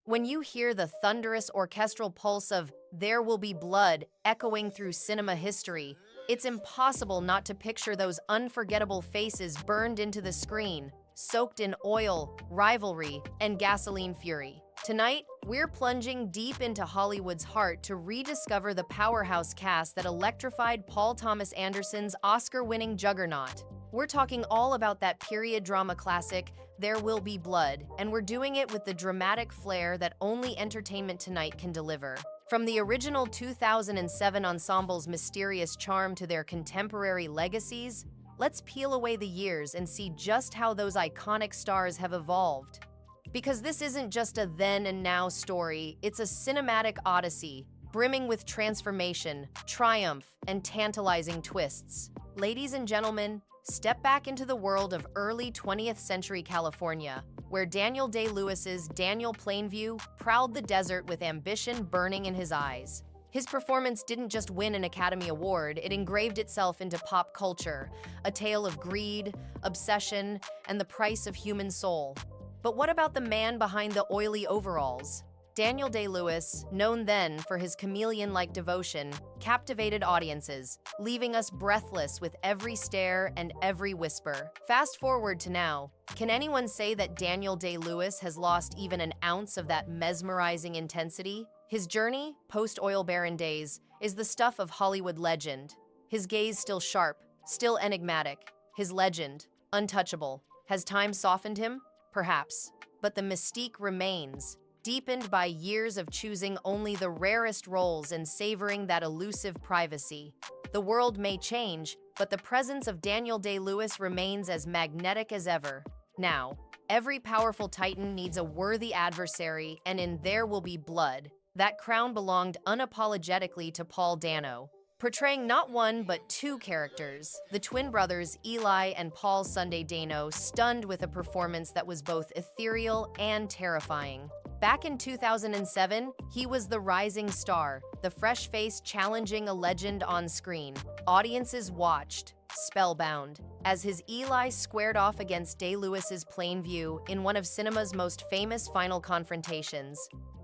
When you hear the thunderous orchestral pulse of There Will Be Blood echoing through cinema history, it's impossible not to picture those unforgettable faces burned into the screen, soaked in oil, rivalry, and gasoline fury. Tonight, we're plunging deep into Hollywood's heart to rediscover the powerhouse cast that electrified Paul Thomas Anderson's Oscar-winning juggernaut. We're talking all about that period drama classic, There Will Be Blood, and we're doing it with the dramatic flair that only Entertainment Tonight can deliver. From the original 2007 ensemble's mysterious charm to their contemporary legacies, let's peel away the years and see just how those iconic stars have evolved. Because this isn't just a then and now story, it's a cinematic odyssey, brimming with transformation, triumph, and tantalizing twists. Ladies and gentlemen, step back into the world of early 20th century California, where Daniel Day-Lewis's Daniel Plainview prowled the desert with ambition burning in his eyes. His performance didn't just win an Academy Award, it engraved itself into pop culture, a tale of greed, obsession, and the price of human soul. But what about the man behind the oily overalls? Daniel Day-Lewis, known then for his chameleon-like devotion, captivated audiences, leaving us breathless with every stare and every whisper. Fast forward to now, can anyone say that Daniel Day-Lewis has lost even an ounce of that mesmerizing intensity? His journey, post-oil baron days, is the stuff of Hollywood legend. His gaze still sharp, still enigmatic, his legend, untouchable. Has time softened him? Perhaps. But the mystique remains, deepened by years of choosing only the rarest roles and savoring that elusive privacy. The world may change, but the presence of Daniel Day-Lewis remains as magnetic as ever. Now, every powerful titan needs a worthy adversary, and in There Will Be Blood, that crown belonged unapologetically to Paul Dano, portraying not one but two characters. The twin brothers Eli and Paul Sunday Dano stunned with a performance that was both ethereal and terrifying. Back in 2007, he was the rising star, the fresh face challenging a legend on screen. Audiences watched, spellbound, as his Eli squared off against Day-Lewis's Plainview in one of cinema's most famous final confrontations.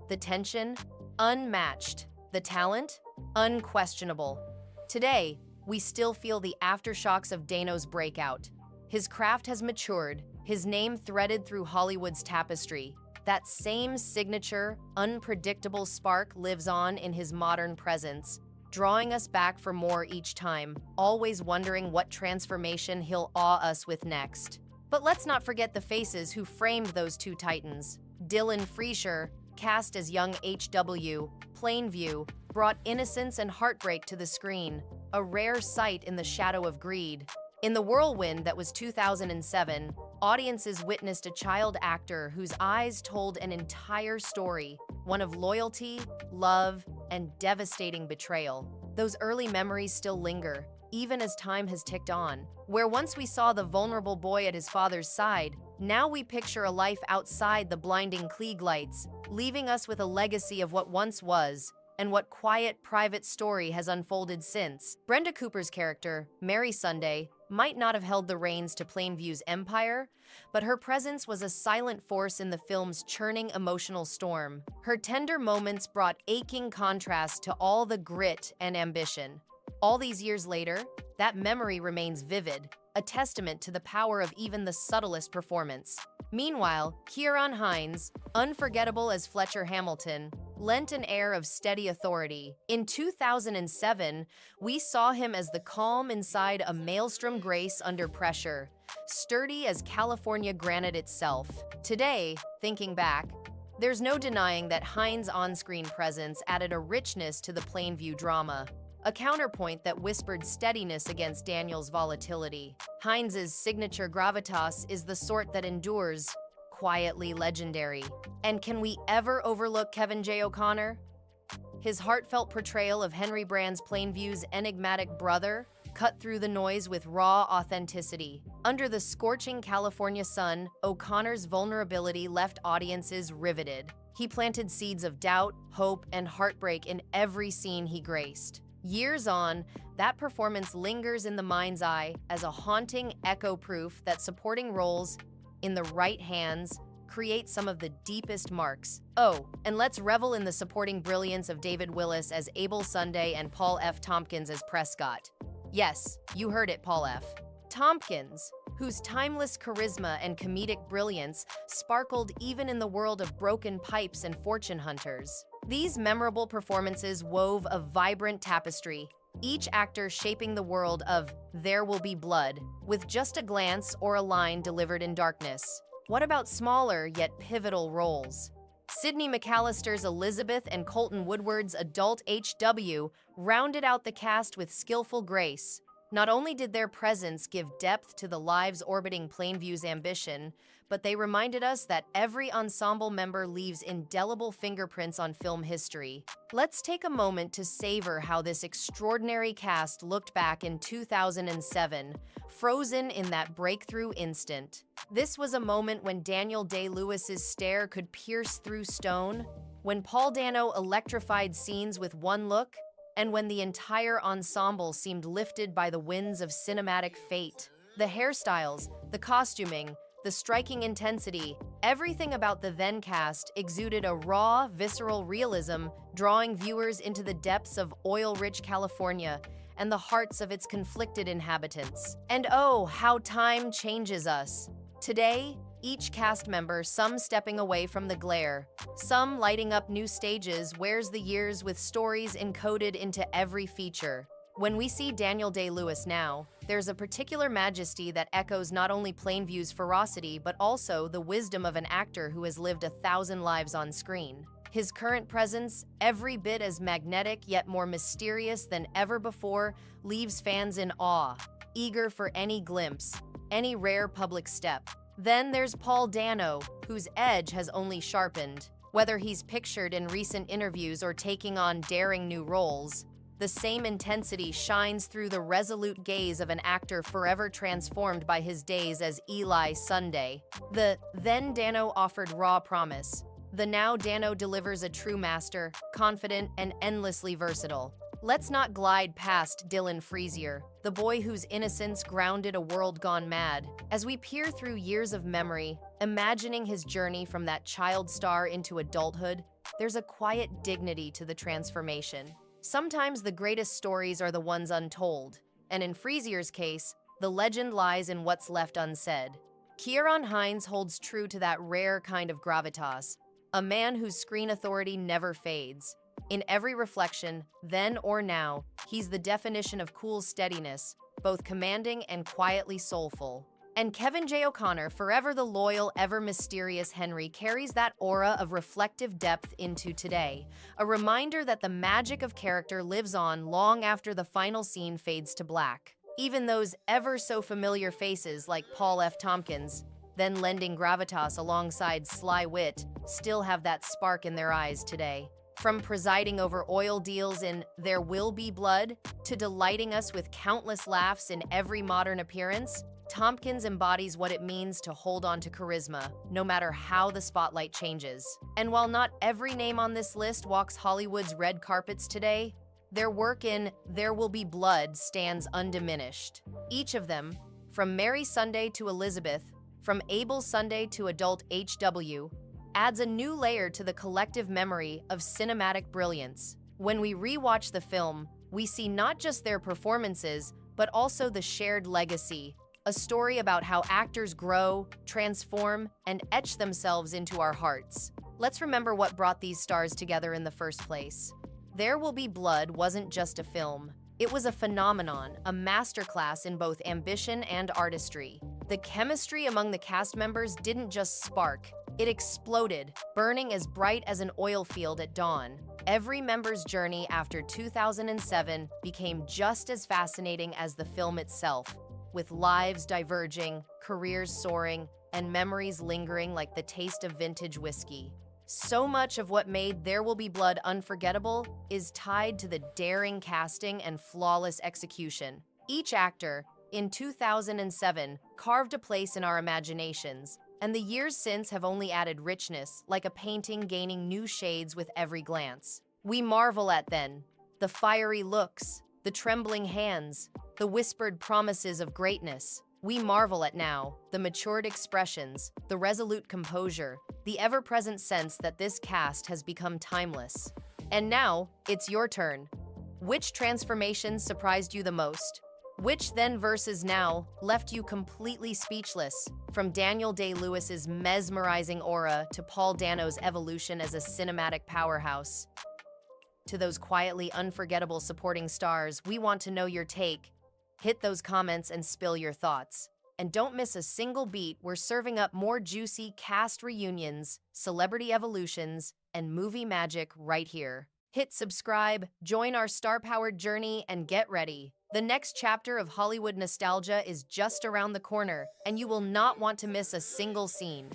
The tension? Unmatched. The talent? Unquestionable. Today, we still feel the aftershocks of Dano's breakout. His craft has matured, his name threaded through Hollywood's tapestry. That same signature, unpredictable spark lives on in his modern presence, drawing us back for more each time, always wondering what transformation he'll awe us with next. But let's not forget the faces who framed those two titans. Dillon Freasier, cast as young H.W. Plainview, brought innocence and heartbreak to the screen, a rare sight in the shadow of greed. In the whirlwind that was 2007, audiences witnessed a child actor whose eyes told an entire story, one of loyalty, love, and devastating betrayal. Those early memories still linger, even as time has ticked on. Where once we saw the vulnerable boy at his father's side, now we picture a life outside the blinding Klieg lights, leaving us with a legacy of what once was, and what quiet, private story has unfolded since. Brenda Cooper's character, Mary Sunday, might not have held the reins to Plainview's empire, but her presence was a silent force in the film's churning emotional storm. Her tender moments brought aching contrast to all the grit and ambition. All these years later, that memory remains vivid, a testament to the power of even the subtlest performance. Meanwhile, Ciarán Hinds, unforgettable as Fletcher Hamilton, lent an air of steady authority. In 2007, we saw him as the calm inside a maelstrom grace under pressure, sturdy as California granite itself. Today, thinking back, there's no denying that Hinds' on-screen presence added a richness to the Plainview drama, a counterpoint that whispered steadiness against Daniel's volatility. Hinds' signature gravitas is the sort that endures, quietly legendary. And can we ever overlook Kevin J. O'Connor? His heartfelt portrayal of Henry Brand's Plainview's enigmatic brother cut through the noise with raw authenticity. Under the scorching California sun, O'Connor's vulnerability left audiences riveted. He planted seeds of doubt, hope, and heartbreak in every scene he graced. Years on, that performance lingers in the mind's eye as a haunting echo proof that supporting roles in the right hands create some of the deepest marks. Oh, and let's revel in the supporting brilliance of David Willis as Abel Sunday and Paul F. Tompkins as Prescott. Yes, you heard it, Paul F. Tompkins, whose timeless charisma and comedic brilliance sparkled even in the world of broken pipes and fortune hunters. These memorable performances wove a vibrant tapestry, each actor shaping the world of There Will Be Blood, with just a glance or a line delivered in darkness. What about smaller yet pivotal roles? Sidney McAllister's Elizabeth and Colton Woodward's adult H.W. rounded out the cast with skillful grace. Not only did their presence give depth to the lives orbiting Plainview's ambition, but they reminded us that every ensemble member leaves indelible fingerprints on film history. Let's take a moment to savor how this extraordinary cast looked back in 2007, frozen in that breakthrough instant. This was a moment when Daniel Day-Lewis's stare could pierce through stone, when Paul Dano electrified scenes with one look, and when the entire ensemble seemed lifted by the winds of cinematic fate. The hairstyles, the costuming, the striking intensity, everything about the then cast exuded a raw, visceral realism, drawing viewers into the depths of oil-rich California and the hearts of its conflicted inhabitants. And oh, how time changes us. Today, each cast member, some stepping away from the glare, some lighting up new stages, wears the years with stories encoded into every feature. When we see Daniel Day-Lewis now, there's a particular majesty that echoes not only Plainview's ferocity, but also the wisdom of an actor who has lived 1,000 lives on screen. His current presence, every bit as magnetic yet more mysterious than ever before, leaves fans in awe, eager for any glimpse, any rare public step. Then there's Paul Dano, whose edge has only sharpened. Whether he's pictured in recent interviews or taking on daring new roles, the same intensity shines through the resolute gaze of an actor forever transformed by his days as Eli Sunday. The then Dano offered raw promise. The now Dano delivers a true master, confident and endlessly versatile. Let's not glide past Dillon Freasier, the boy whose innocence grounded a world gone mad. As we peer through years of memory, imagining his journey from that child star into adulthood, there's a quiet dignity to the transformation. Sometimes the greatest stories are the ones untold, and in Freasier's case, the legend lies in what's left unsaid. Ciarán Hinds holds true to that rare kind of gravitas, a man whose screen authority never fades. In every reflection, then or now, he's the definition of cool steadiness, both commanding and quietly soulful. And Kevin J. O'Connor, forever the loyal, ever mysterious Henry, carries that aura of reflective depth into today, a reminder that the magic of character lives on long after the final scene fades to black. Even those ever-so-familiar faces like Paul F. Tompkins, then lending gravitas alongside sly wit, still have that spark in their eyes today. From presiding over oil deals in There Will Be Blood to delighting us with countless laughs in every modern appearance, Tompkins embodies what it means to hold on to charisma, no matter how the spotlight changes. And while not every name on this list walks Hollywood's red carpets today, their work in There Will Be Blood stands undiminished. Each of them, from Mary Sunday to Elizabeth, from Abel Sunday to adult H.W., adds a new layer to the collective memory of cinematic brilliance. When we rewatch the film, we see not just their performances, but also the shared legacy, a story about how actors grow, transform, and etch themselves into our hearts. Let's remember what brought these stars together in the first place. There Will Be Blood wasn't just a film. It was a phenomenon, a masterclass in both ambition and artistry. The chemistry among the cast members didn't just spark, it exploded, burning as bright as an oil field at dawn. Every member's journey after 2007 became just as fascinating as the film itself, with lives diverging, careers soaring, and memories lingering like the taste of vintage whiskey. So much of what made There Will Be Blood unforgettable is tied to the daring casting and flawless execution. Each actor, in 2007, carved a place in our imaginations, and the years since have only added richness, like a painting gaining new shades with every glance. We marvel at the fiery looks, the trembling hands, the whispered promises of greatness. We marvel at now, the matured expressions, the resolute composure, the ever-present sense that this cast has become timeless. And now, it's your turn. Which transformation surprised you the most? Which then versus now left you completely speechless? From Daniel Day-Lewis's mesmerizing aura to Paul Dano's evolution as a cinematic powerhouse. To those quietly unforgettable supporting stars, we want to know your take. Hit those comments and spill your thoughts. And don't miss a single beat, we're serving up more juicy cast reunions, celebrity evolutions, and movie magic right here. Hit subscribe, join our star-powered journey, and get ready. The next chapter of Hollywood nostalgia is just around the corner, and you will not want to miss a single scene.